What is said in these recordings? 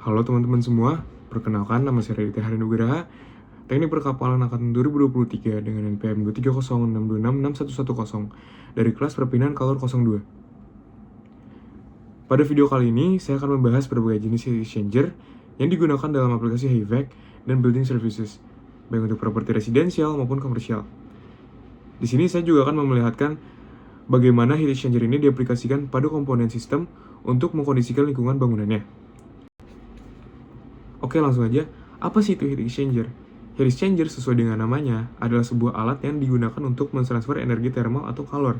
Halo teman-teman semua, perkenalkan nama saya Raditya Hari Nugraha, Teknik Perkapalan Angkatan 2023 dengan NPM 23062661110 dari kelas perpindahan Kalor 02. Pada video kali ini, saya akan membahas berbagai jenis heat exchanger yang digunakan dalam aplikasi HVAC dan building services, baik untuk properti residensial maupun komersial. Di sini saya juga akan memperlihatkan bagaimana heat exchanger ini diaplikasikan pada komponen sistem untuk mengkondisikan lingkungan bangunannya. Oke, langsung aja. Apa sih itu heat exchanger? Heat exchanger sesuai dengan namanya adalah sebuah alat yang digunakan untuk mentransfer energi thermal atau kalor.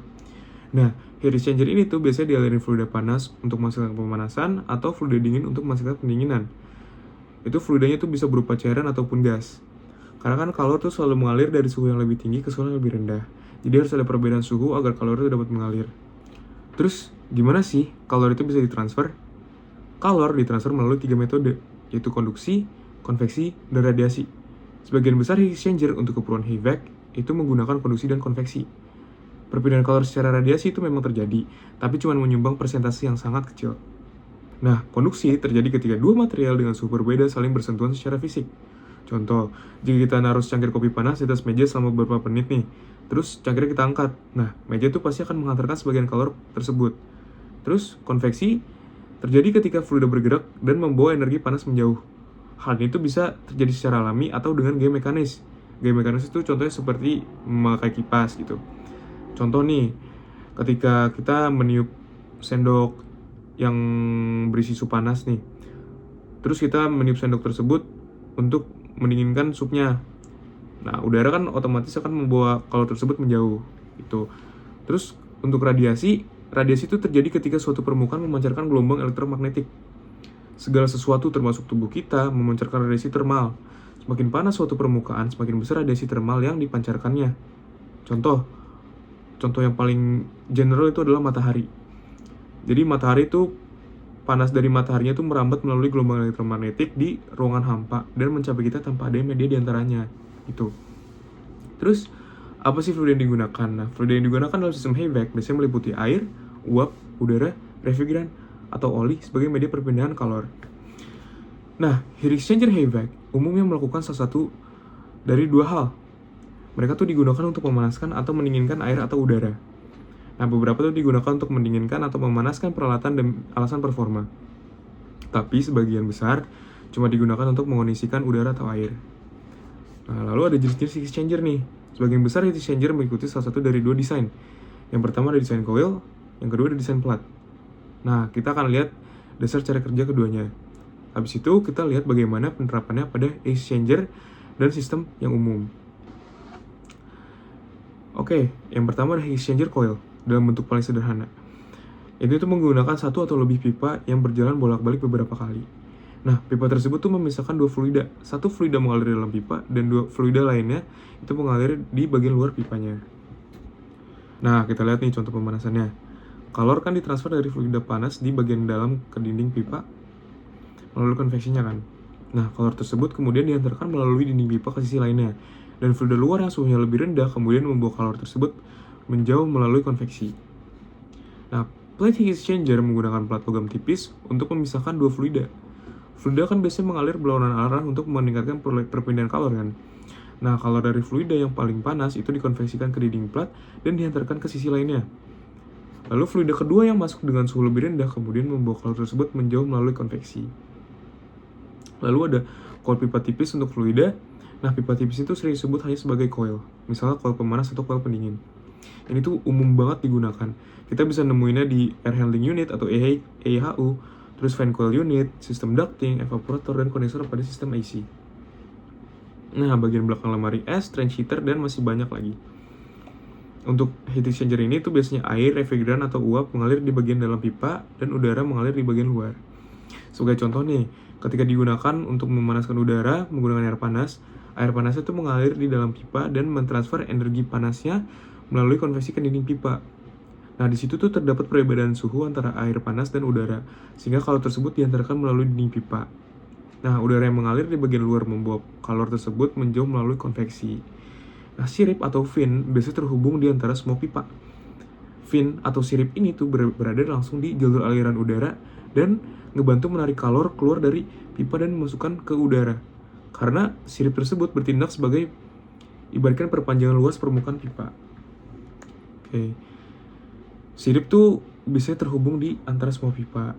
Nah, heat exchanger ini tuh biasanya dialirin fluida panas untuk menghasilkan pemanasan atau fluida dingin untuk menghasilkan pendinginan. Itu fluidanya tuh bisa berupa cairan ataupun gas. Karena kan kalor tuh selalu mengalir dari suhu yang lebih tinggi ke suhu yang lebih rendah. Jadi harus ada perbedaan suhu agar kalor itu dapat mengalir. Terus, gimana sih kalor itu bisa ditransfer? Kalor ditransfer melalui 3 metode, yaitu konduksi, konveksi, dan radiasi. Sebagian besar heat exchanger untuk keperluan HVAC itu menggunakan konduksi dan konveksi. Perpindahan kalor secara radiasi itu memang terjadi, tapi cuma menyumbang persentase yang sangat kecil. Nah, konduksi terjadi ketika dua material dengan suhu berbeda saling bersentuhan secara fisik. Contoh, jika kita naruh secangkir kopi panas di atas meja selama beberapa menit nih, terus cangkirnya kita angkat. Nah, meja itu pasti akan menghantarkan sebagian kalor tersebut. Terus, konveksi terjadi ketika fluida bergerak dan membawa energi panas menjauh. Hal itu bisa terjadi secara alami atau dengan gaya mekanis. Gaya mekanis itu contohnya seperti memakai kipas gitu. Contoh nih, ketika kita meniup sendok yang berisi sup panas nih, terus kita meniup sendok tersebut untuk mendinginkan supnya. Nah, udara kan otomatis akan membawa kalor tersebut menjauh gitu. Terus untuk radiasi itu terjadi ketika suatu permukaan memancarkan gelombang elektromagnetik. Segala sesuatu termasuk tubuh kita memancarkan radiasi termal. Semakin panas suatu permukaan, semakin besar radiasi termal yang dipancarkannya. Contoh yang paling general itu adalah matahari. Jadi matahari itu panas dari mataharinya itu merambat melalui gelombang elektromagnetik di ruangan hampa dan mencapai kita tanpa ada media di antaranya. Gitu. Terus apa sih fluida yang digunakan? Nah, fluida yang digunakan dalam sistem HVAC biasanya meliputi air, uap, udara, refrigeran, atau oli sebagai media perpindahan kalor. Nah, heat exchanger HVAC umumnya melakukan salah satu dari dua hal. Mereka tuh digunakan untuk memanaskan atau mendinginkan air atau udara. Nah, beberapa tuh digunakan untuk mendinginkan atau memanaskan peralatan dan alasan performa. Tapi sebagian besar cuma digunakan untuk mengondisikan udara atau air. Nah, lalu ada jenis-jenis heat exchanger nih. Sebagian besar heat exchanger mengikuti salah satu dari dua desain. Yang pertama ada desain coil, yang kedua ada desain plat. Nah, kita akan lihat dasar cara kerja keduanya. Habis itu kita lihat bagaimana penerapannya pada heat exchanger dan sistem yang umum. Oke, yang pertama ada heat exchanger coil dalam bentuk paling sederhana. Itu menggunakan satu atau lebih pipa yang berjalan bolak-balik beberapa kali. Nah, pipa tersebut tuh memisahkan dua fluida. Satu fluida mengalir dalam pipa dan dua fluida lainnya itu mengalir di bagian luar pipanya. Nah, kita lihat nih contoh pemanasannya. Kalor kan ditransfer dari fluida panas di bagian dalam ke dinding pipa melalui konveksinya kan. Nah, kalor tersebut kemudian diantarkan melalui dinding pipa ke sisi lainnya. Dan fluida luar yang suhunya lebih rendah kemudian membawa kalor tersebut menjauh melalui konveksi. Nah, plate heat exchanger menggunakan plat logam tipis untuk memisahkan dua fluida. Fluida kan biasanya mengalir berlawanan arah untuk meningkatkan perpindahan kalor kan. Nah, kalor dari fluida yang paling panas itu dikonveksikan ke dinding plat dan dihantarkan ke sisi lainnya. Lalu fluida kedua yang masuk dengan suhu lebih rendah kemudian membawa kalor tersebut menjauh melalui konveksi. Lalu ada coil pipa tipis untuk fluida. Nah, pipa tipis itu sering disebut hanya sebagai coil, misalnya coil pemanas atau coil pendingin. Ini tuh umum banget digunakan. Kita bisa nemuinnya di air handling unit atau EHU, terus fan coil unit, sistem ducting, evaporator, dan kondensor pada sistem AC. Nah, bagian belakang lemari es, trench heater, dan masih banyak lagi. Untuk heat exchanger ini tuh biasanya air, refrigeran, atau uap mengalir di bagian dalam pipa dan udara mengalir di bagian luar. Sebagai contoh nih, ketika digunakan untuk memanaskan udara menggunakan air panas itu mengalir di dalam pipa dan mentransfer energi panasnya melalui konveksi ke dinding pipa. Nah, di situ tuh terdapat perbedaan suhu antara air panas dan udara, sehingga kalor tersebut diantarkan melalui dinding pipa. Nah, udara yang mengalir di bagian luar membawa kalor tersebut menjauh melalui konveksi. Nah, sirip atau fin biasanya terhubung di antara semua pipa. Fin atau sirip ini tuh berada langsung di jalur aliran udara dan ngebantu menarik kalor keluar dari pipa dan memasukkan ke udara. Karena sirip tersebut bertindak sebagai ibaratkan perpanjangan luas permukaan pipa. Oke. Sirip tuh biasanya terhubung di antara semua pipa.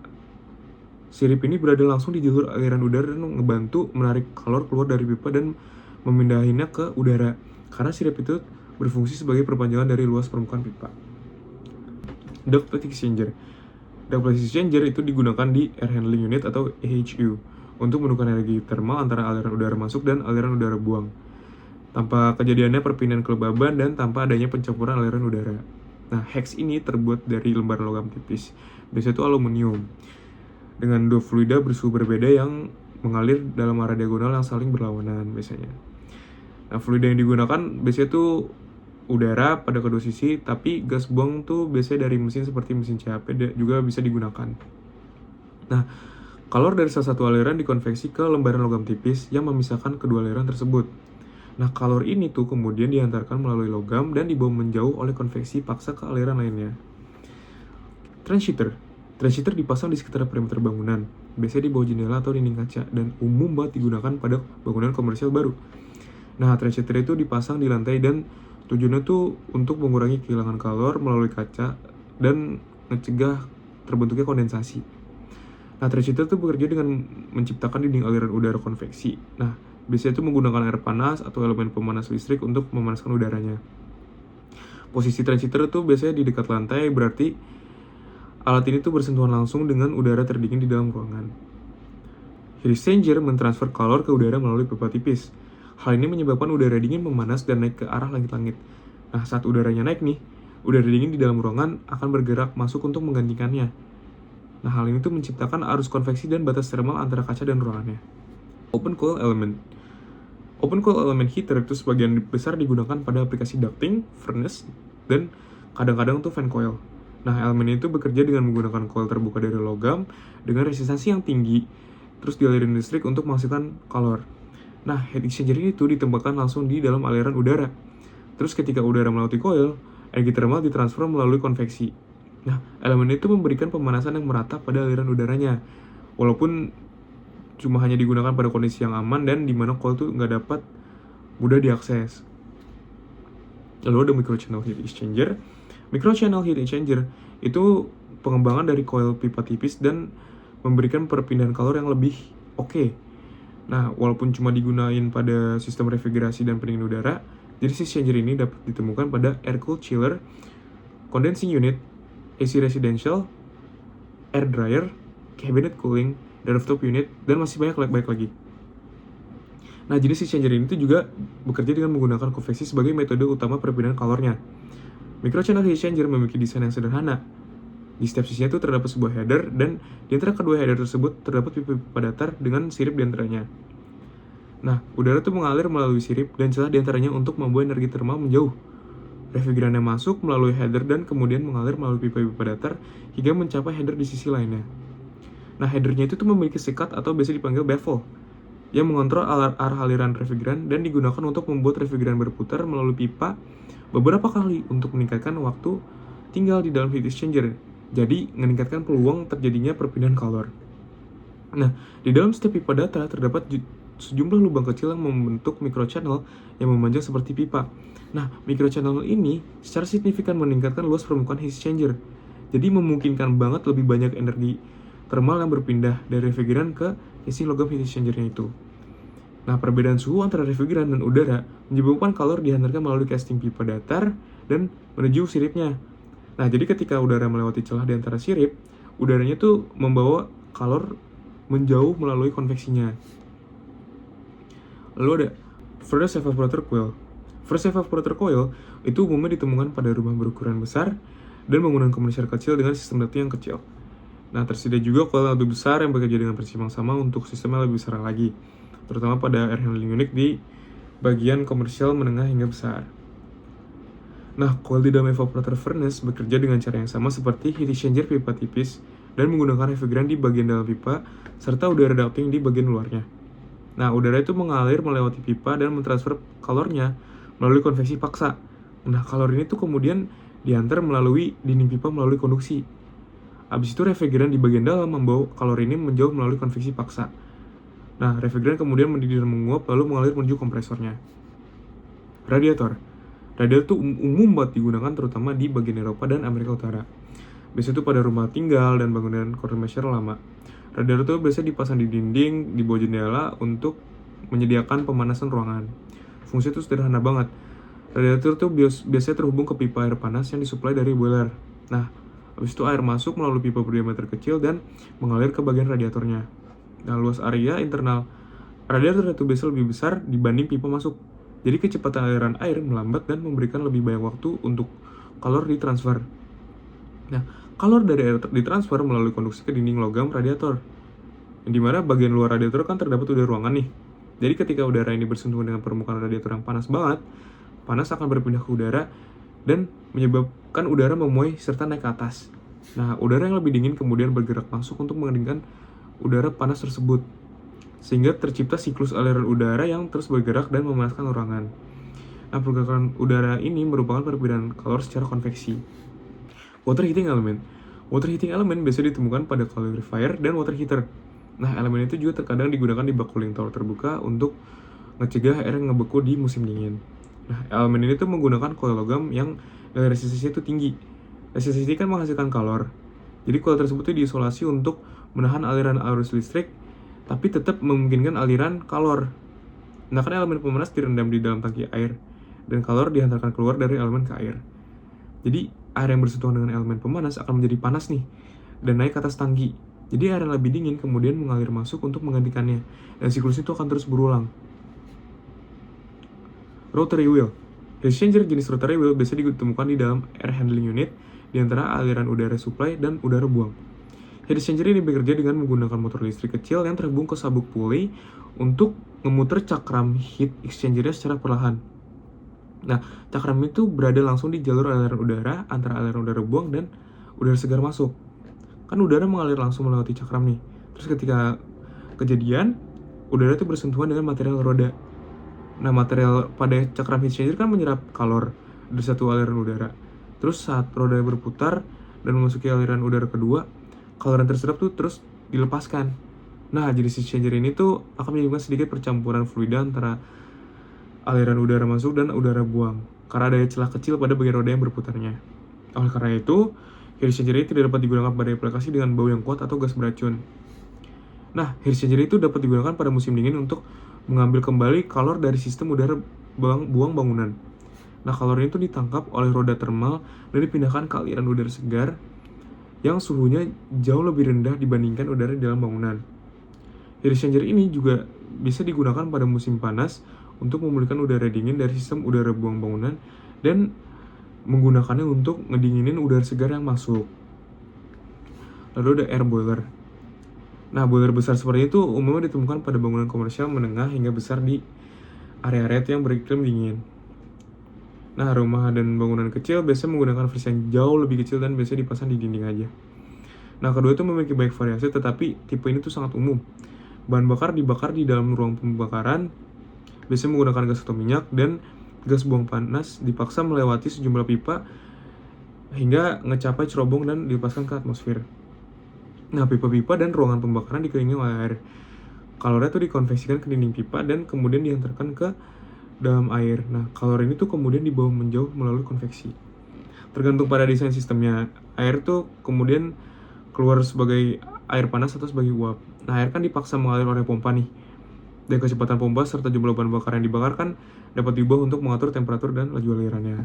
Sirip ini berada langsung di jalur aliran udara dan ngebantu menarik kalor keluar dari pipa dan memindahinnya ke udara. Karena sirip itu berfungsi sebagai perpanjangan dari luas permukaan pipa. Duct Plate Exchanger. Duct Plate Exchanger itu digunakan di Air Handling Unit atau AHU untuk menukar energi termal antara aliran udara masuk dan aliran udara buang. Tanpa kejadiannya perpindahan kelembaban dan tanpa adanya pencampuran aliran udara. Nah, hex ini terbuat dari lembaran logam tipis, biasanya itu aluminium, dengan dua fluida bersuhu berbeda yang mengalir dalam arah diagonal yang saling berlawanan biasanya. Nah, fluida yang digunakan biasanya itu udara pada kedua sisi, tapi gas buang tuh biasanya dari mesin seperti mesin CHP juga bisa digunakan. Nah, kalor dari salah satu aliran dikonveksi ke lembaran logam tipis yang memisahkan kedua aliran tersebut. Nah, kalor ini tuh kemudian diantarkan melalui logam dan dibawa menjauh oleh konveksi paksa ke aliran lainnya. Transhitter dipasang di sekitar perimeter bangunan, biasanya di bawah jendela atau dinding kaca, dan umum banget digunakan pada bangunan komersial baru. Nah, transhitter itu dipasang di lantai dan tujuannya tuh untuk mengurangi kehilangan kalor melalui kaca dan mencegah terbentuknya kondensasi. Nah, transhitter itu bekerja dengan menciptakan dinding aliran udara konveksi. Nah, biasanya itu menggunakan air panas atau elemen pemanas listrik untuk memanaskan udaranya. Posisi transhitter itu biasanya di dekat lantai, berarti alat ini tuh bersentuhan langsung dengan udara terdingin di dalam ruangan. Heat exchanger mentransfer kalor ke udara melalui pipa tipis. Hal ini menyebabkan udara dingin memanas dan naik ke arah langit-langit. Nah, saat udaranya naik nih, udara dingin di dalam ruangan akan bergerak masuk untuk menggantikannya. Nah, hal ini tuh menciptakan arus konveksi dan batas thermal antara kaca dan ruangannya. Open coil element heater itu sebagian besar digunakan pada aplikasi ducting, furnace, dan kadang-kadang tuh fan coil. Nah, elemen itu bekerja dengan menggunakan coil terbuka dari logam dengan resistansi yang tinggi, terus dialirin listrik untuk menghasilkan kalor. Nah, heat exchanger itu ditembakkan langsung di dalam aliran udara. Terus ketika udara melewati coil, energi thermal ditransfer melalui konveksi. Nah, elemen itu memberikan pemanasan yang merata pada aliran udaranya, walaupun cuma hanya digunakan pada kondisi yang aman dan di mana coil itu nggak dapat mudah diakses. Lalu ada microchannel heat exchanger. Microchannel heat exchanger itu pengembangan dari coil pipa tipis dan memberikan perpindahan kalor yang lebih oke. Nah, walaupun cuma digunain pada sistem refrigerasi dan pendingin udara, jenis heat exchanger ini dapat ditemukan pada air-cooled chiller, condensing unit, AC residential, air dryer, cabinet cooling, dan rooftop unit, dan masih banyak lagi. Nah, jenis heat exchanger ini tuh juga bekerja dengan menggunakan konveksi sebagai metode utama perpindahan kalornya. Microchannel heat exchanger memiliki desain yang sederhana. Di setiap sisinya tuh terdapat sebuah header, dan di antara kedua header tersebut terdapat pipa datar dengan sirip di antaranya. Nah, udara tuh mengalir melalui sirip dan celah di antaranya untuk membawa energi termal menjauh. Refrigerannya masuk melalui header dan kemudian mengalir melalui pipa-pipa datar hingga mencapai header di sisi lainnya. Nah, headernya itu tuh memiliki sekat atau biasa dipanggil baffle yang mengontrol arah aliran refrigeran dan digunakan untuk membuat refrigeran berputar melalui pipa beberapa kali untuk meningkatkan waktu tinggal di dalam heat exchanger. Jadi, meningkatkan peluang terjadinya perpindahan kalor. Nah, di dalam setiap pipa datar terdapat sejumlah lubang kecil yang membentuk microchannel yang memanjang seperti pipa. Nah, microchannel ini secara signifikan meningkatkan luas permukaan heat exchanger. Jadi, memungkinkan banget lebih banyak energi termal yang berpindah dari refrigeran ke isi logam heat exchanger-nya itu. Nah, perbedaan suhu antara refrigeran dan udara menyebabkan kalor dihantarkan melalui casing pipa datar dan menuju siripnya. Nah, jadi ketika udara melewati celah di antara sirip, udaranya tuh membawa kalor menjauh melalui konveksinya. Lalu ada Furnace Evaporator Coil. Furnace Evaporator Coil itu umumnya ditemukan pada rumah berukuran besar dan bangunan komersial kecil dengan sistem ducting yang kecil. Nah, tersedia juga coil yang lebih besar yang bekerja dengan prinsip yang sama untuk sistem yang lebih besar lagi, terutama pada air handling unit di bagian komersial menengah hingga besar. Nah, coil di dalam evaporator furnace bekerja dengan cara yang sama seperti heat exchanger pipa tipis dan menggunakan refrigeran di bagian dalam pipa serta udara ducting di bagian luarnya. Nah, udara itu mengalir melewati pipa dan mentransfer kalornya melalui konveksi paksa. Nah, kalor ini tuh kemudian diantar melalui dinding pipa melalui konduksi. Habis itu refrigeran di bagian dalam membawa kalori ini menjauh melalui konveksi paksa. Nah, refrigeran kemudian mendidih dan menguap lalu mengalir menuju kompresornya. Radiator. Radiator itu umum banget digunakan terutama di bagian Eropa dan Amerika Utara. Biasanya itu pada rumah tinggal dan bangunan komersial lama. Radiator itu biasanya dipasang di dinding, di bawah jendela untuk menyediakan pemanasan ruangan. Fungsi itu sederhana banget. Radiator itu biasanya terhubung ke pipa air panas yang disuplai dari boiler. Nah, habis itu air masuk melalui pipa berdiameter kecil dan mengalir ke bagian radiatornya. Nah, luas area internal radiator itu biasanya lebih besar dibanding pipa masuk. Jadi kecepatan aliran air melambat dan memberikan lebih banyak waktu untuk kalor ditransfer. Nah, kalor dari air ditransfer melalui konduksi ke dinding logam radiator. Di mana bagian luar radiator kan terdapat udara ruangan nih. Jadi ketika udara ini bersentuhan dengan permukaan radiator yang panas banget, panas akan berpindah ke udara dan menyebabkan udara memuai serta naik ke atas. Nah, udara yang lebih dingin kemudian bergerak masuk untuk mengeringkan udara panas tersebut. Sehingga tercipta siklus aliran udara yang terus bergerak dan memanaskan ruangan. Nah, pergerakan udara ini merupakan perpindahan kalor secara konveksi. Water heating element. Water heating element biasa ditemukan pada calorifier dan water heater. Nah, elemen itu juga terkadang digunakan di bak cooling tower terbuka untuk mencegah air yang ngebeku di musim dingin. Nah, elemen ini tuh menggunakan koil logam yang resistensinya itu tinggi. Resistensi kan menghasilkan kalor. Jadi koil tersebut itu diisolasi untuk menahan aliran arus listrik, tapi tetap memungkinkan aliran kalor. Nah, kan elemen pemanas direndam di dalam tangki air, dan kalor dihantarkan keluar dari elemen ke air. Jadi, air yang bersentuhan dengan elemen pemanas akan menjadi panas nih, dan naik ke atas tangki. Jadi air yang lebih dingin kemudian mengalir masuk untuk menggantikannya, dan siklus itu akan terus berulang. Rotary wheel. Heat exchanger jenis rotary wheel biasa ditemukan di dalam air handling unit di antara aliran udara supply dan udara buang. Heat exchanger ini bekerja dengan menggunakan motor listrik kecil yang terhubung ke sabuk pulley untuk memutar cakram heat exchanger-nya secara perlahan. Nah, cakram itu berada langsung di jalur aliran udara antara aliran udara buang dan udara segar masuk. Kan udara mengalir langsung melewati cakram nih. Terus ketika kejadian, udara itu bersentuhan dengan material roda. Nah, material pada cakram heat exchanger kan menyerap kalor dari satu aliran udara. Terus saat roda berputar dan memasuki aliran udara kedua, kalor yang terserap tuh terus dilepaskan. Nah, jenis heat exchanger ini tuh akan menyebabkan sedikit percampuran fluida antara aliran udara masuk dan udara buang, karena ada celah kecil pada bagian roda yang berputarnya. Oleh karena itu, heat exchanger ini tidak dapat digunakan pada aplikasi dengan bau yang kuat atau gas beracun. Nah, heat exchanger itu dapat digunakan pada musim dingin untuk mengambil kembali kalor dari sistem udara buang bangunan. Nah, kalor ini tuh ditangkap oleh roda termal dan dipindahkan ke aliran udara segar yang suhunya jauh lebih rendah dibandingkan udara di dalam bangunan. Heat exchanger ini juga bisa digunakan pada musim panas untuk memulihkan udara dingin dari sistem udara buang bangunan dan menggunakannya untuk ngedinginin udara segar yang masuk. Lalu ada air boiler. Nah, boiler besar seperti itu umumnya ditemukan pada bangunan komersial menengah hingga besar di area-area yang beriklim dingin. Nah, rumah dan bangunan kecil biasanya menggunakan versi yang jauh lebih kecil dan biasanya dipasang di dinding aja. Nah, kedua itu memiliki banyak variasi, tetapi tipe ini tuh sangat umum. Bahan bakar dibakar di dalam ruang pembakaran, biasanya menggunakan gas atau minyak, dan gas buang panas dipaksa melewati sejumlah pipa hingga mencapai cerobong dan dilepaskan ke atmosfer. Nah, pipa-pipa dan ruangan pembakaran dikelilingi oleh air. Kalornya itu dikonveksikan ke dinding pipa dan kemudian dihantarkan ke dalam air. Nah, kalor ini tuh kemudian dibawa menjauh melalui konveksi. Tergantung pada desain sistemnya, air tuh kemudian keluar sebagai air panas atau sebagai uap. Nah, air kan dipaksa mengalir oleh pompa nih. Dan kecepatan pompa serta jumlah bahan bakar yang dibakar kan dapat diubah untuk mengatur temperatur dan laju alirannya.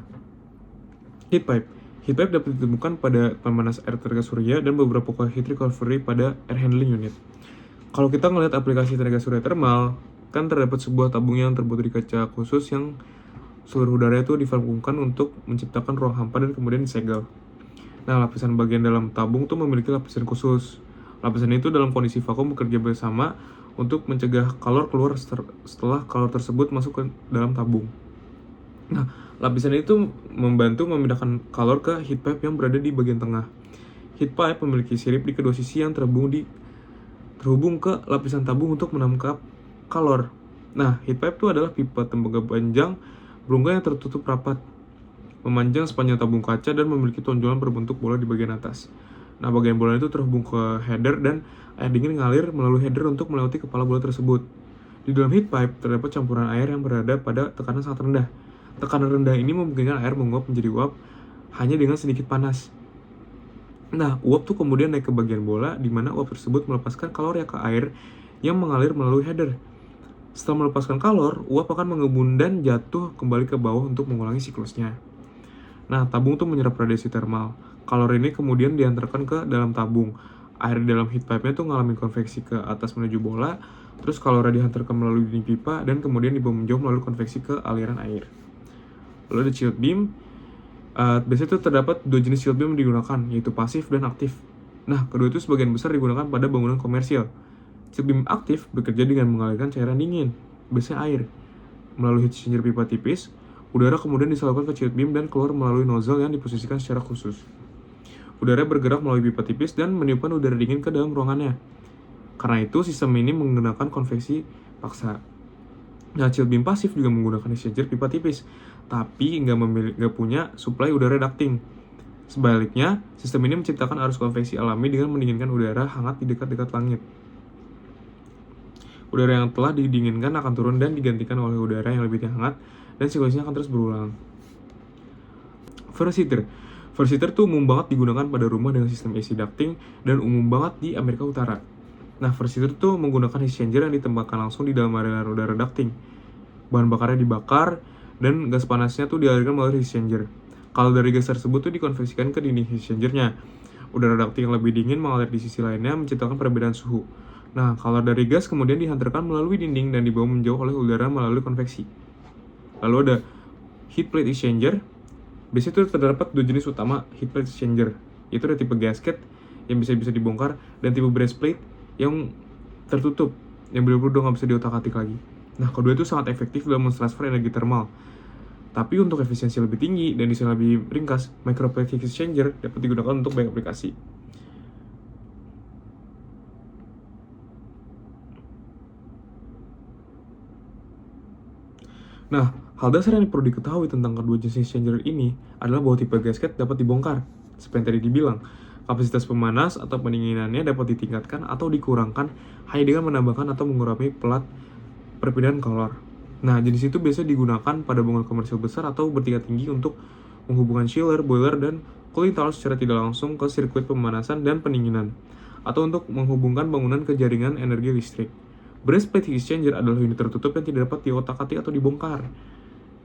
Heat pipe. Heat pipe dapat ditemukan pada pemanas air tenaga surya dan beberapa coil heat recovery pada air handling unit. Kalau kita ngelihat aplikasi tenaga surya thermal, kan terdapat sebuah tabung yang terbuat dari kaca khusus yang seluruh udara itu divakumkan untuk menciptakan ruang hampa dan kemudian disegel. Nah, lapisan bagian dalam tabung tuh memiliki lapisan khusus. Lapisan itu dalam kondisi vakum bekerja bersama untuk mencegah kalor keluar setelah kalor tersebut masuk ke dalam tabung. Nah, lapisan itu membantu memindahkan kalor ke heat pipe yang berada di bagian tengah. Heat pipe memiliki sirip di kedua sisi yang terhubung ke lapisan tabung untuk menangkap kalor. Nah, heat pipe itu adalah pipa tembaga panjang berongga yang tertutup rapat, memanjang sepanjang tabung kaca dan memiliki tonjolan berbentuk bola di bagian atas. Nah, bagian bola itu terhubung ke header dan air dingin ngalir melalui header untuk melewati kepala bola tersebut. Di dalam heat pipe terdapat campuran air yang berada pada tekanan sangat rendah. Tekanan rendah ini memungkinkan air menguap menjadi uap hanya dengan sedikit panas. Nah, uap tuh kemudian naik ke bagian bola, di mana uap tersebut melepaskan kalor ke air yang mengalir melalui header. Setelah melepaskan kalor, uap akan mengebun dan jatuh kembali ke bawah untuk mengulangi siklusnya. Nah, tabung tuh menyerap radiasi termal. Kalor ini kemudian diantarkan ke dalam tabung. Air di dalam heat pipe-nya tuh ngalamin konveksi ke atas menuju bola, terus kalornya dihantarkan melalui dinding pipa, dan kemudian dibawa menjauh melalui konveksi ke aliran air. Lalu ada chilled beam. Biasanya itu terdapat dua jenis chilled beam yang digunakan, yaitu pasif dan aktif. Nah, kedua itu sebagian besar digunakan pada bangunan komersial. Chilled beam aktif bekerja dengan mengalirkan cairan dingin, biasanya air, melalui heat exchanger pipa tipis. Udara kemudian disalurkan ke chilled beam dan keluar melalui nozzle yang diposisikan secara khusus. Udara bergerak melalui pipa tipis dan meniupkan udara dingin ke dalam ruangannya. Karena itu, sistem ini menggunakan konveksi paksa. Nah, chilled beam pasif juga menggunakan heat exchanger pipa tipis, tapi nggak punya suplai udara ducting. Sebaliknya, sistem ini menciptakan arus konveksi alami dengan mendinginkan udara hangat di dekat-dekat langit. Udara yang telah didinginkan akan turun dan digantikan oleh udara yang lebih hangat, dan siklusnya akan terus berulang. First heater tuh umum banget digunakan pada rumah dengan sistem AC ducting dan umum banget di Amerika Utara. Nah, first heater tuh menggunakan heat exchanger yang ditembakkan langsung di dalam aliran udara ducting. Bahan bakarnya dibakar dan gas panasnya tuh dialirkan melalui heat exchanger. Kalau dari gas tersebut tuh dikonversikan ke dinding heat exchanger-nya. Udara ducting yang lebih dingin mengalir di sisi lainnya menciptakan perbedaan suhu. Nah, kalau dari gas kemudian dihantarkan melalui dinding dan dibawa menjauh oleh udara melalui konveksi. Lalu ada heat plate exchanger. Biasanya itu terdapat dua jenis utama heat plate exchanger, yaitu ada tipe gasket yang bisa dibongkar dan tipe brass plate yang tertutup, yang benar-benar udah nggak bisa diotak-atik lagi. Nah, kedua itu sangat efektif dalam mentransfer energi termal. Tapi untuk efisiensi lebih tinggi dan desain lebih ringkas, microplate heat exchanger dapat digunakan untuk banyak aplikasi. Nah, hal dasar yang perlu diketahui tentang kedua jenis exchanger ini adalah bahwa tipe gasket dapat dibongkar. Seperti yang tadi dibilang, kapasitas pemanas atau pendinginannya dapat ditingkatkan atau dikurangkan hanya dengan menambahkan atau mengurangi pelat perpindahan kalor. Nah, jenis itu biasa digunakan pada bangunan komersial besar atau bertingkat tinggi untuk menghubungkan chiller, boiler, dan cooling tower secara tidak langsung ke sirkuit pemanasan dan pendinginan, atau untuk menghubungkan bangunan ke jaringan energi listrik. Brass plate heat exchanger adalah unit tertutup yang tidak dapat diotak-atik atau dibongkar.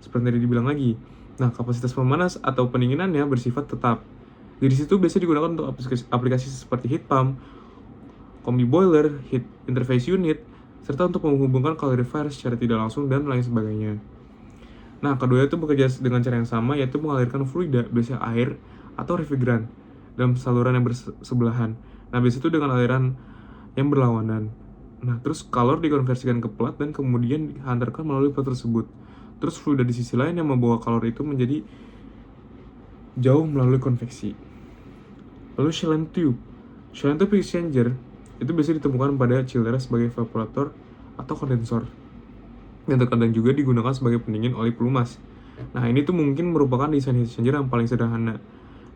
Seperti yang tadi dibilang lagi. Nah, kapasitas pemanas atau pendinginannya bersifat tetap. Dari situ biasa digunakan untuk aplikasi seperti heat pump, combi boiler, heat interface unit, serta untuk menghubungkan calorifier secara tidak langsung dan lain sebagainya. Nah, kedua itu bekerja dengan cara yang sama, yaitu mengalirkan fluida, biasanya air atau refrigeran, dalam saluran yang bersebelahan. Nah, biasanya itu dengan aliran yang berlawanan. Nah, terus kalor dikonversikan ke pelat dan kemudian dihantarkan melalui pelat tersebut. Terus fluida di sisi lain yang membawa kalor itu menjadi jauh melalui konveksi. Lalu shell and tube. Shell and tube exchanger itu biasanya ditemukan pada chiller sebagai evaporator atau kondensor, dan terkadang juga digunakan sebagai pendingin oli pelumas. Nah, ini tuh mungkin merupakan desain heat exchanger yang paling sederhana.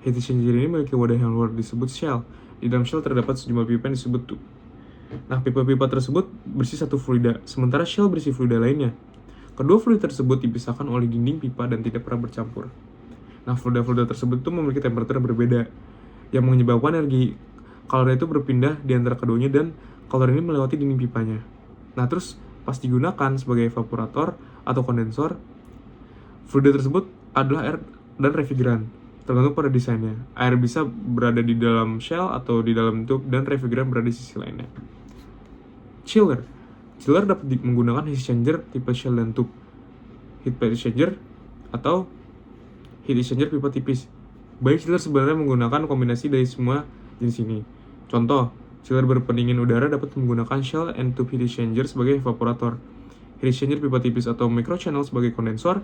Heat exchanger ini memiliki wadah yang luar disebut shell. Di dalam shell terdapat sejumlah pipa yang disebut tube. Nah, pipa-pipa tersebut berisi satu fluida, sementara shell berisi fluida lainnya. Kedua fluida tersebut dipisahkan oleh dinding pipa dan tidak pernah bercampur. Nah, fluida-fluida tersebut itu memiliki temperatur yang berbeda, yang menyebabkan energi kalor itu berpindah di antara keduanya dan kalor ini melewati dinding pipanya. Nah, terus pas digunakan sebagai evaporator atau kondensor, fluida tersebut adalah air dan refrigeran, tergantung pada desainnya. Air bisa berada di dalam shell atau di dalam tube, dan refrigeran berada di sisi lainnya. Chiller dapat menggunakan heat exchanger tipe shell dan tube, heat plate exchanger, atau heat exchanger pipa tipis. Baik chiller sebenarnya menggunakan kombinasi dari semua jenis ini. Contoh, chiller berpendingin udara dapat menggunakan shell and tube heat exchanger sebagai evaporator, heat exchanger pipa tipis atau microchannel sebagai kondensor,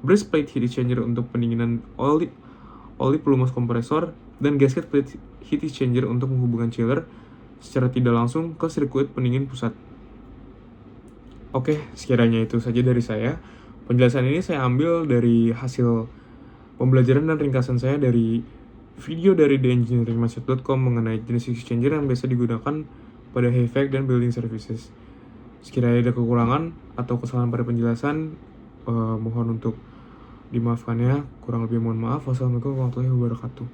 brass plate heat exchanger untuk pendinginan oli pelumas kompresor, dan gasket plate heat exchanger untuk menghubungkan chiller secara tidak langsung ke sirkuit pendingin pusat. Oke, sekiranya itu saja dari saya. Penjelasan ini saya ambil dari hasil pembelajaran dan ringkasan saya dari video dari theengineeringmindset.com mengenai jenis heat exchanger yang biasa digunakan pada HVAC dan building services. Sekiranya ada kekurangan atau kesalahan pada penjelasan, mohon untuk dimaafkan ya. Kurang lebih mohon maaf. Wassalamualaikum warahmatullahi wabarakatuh.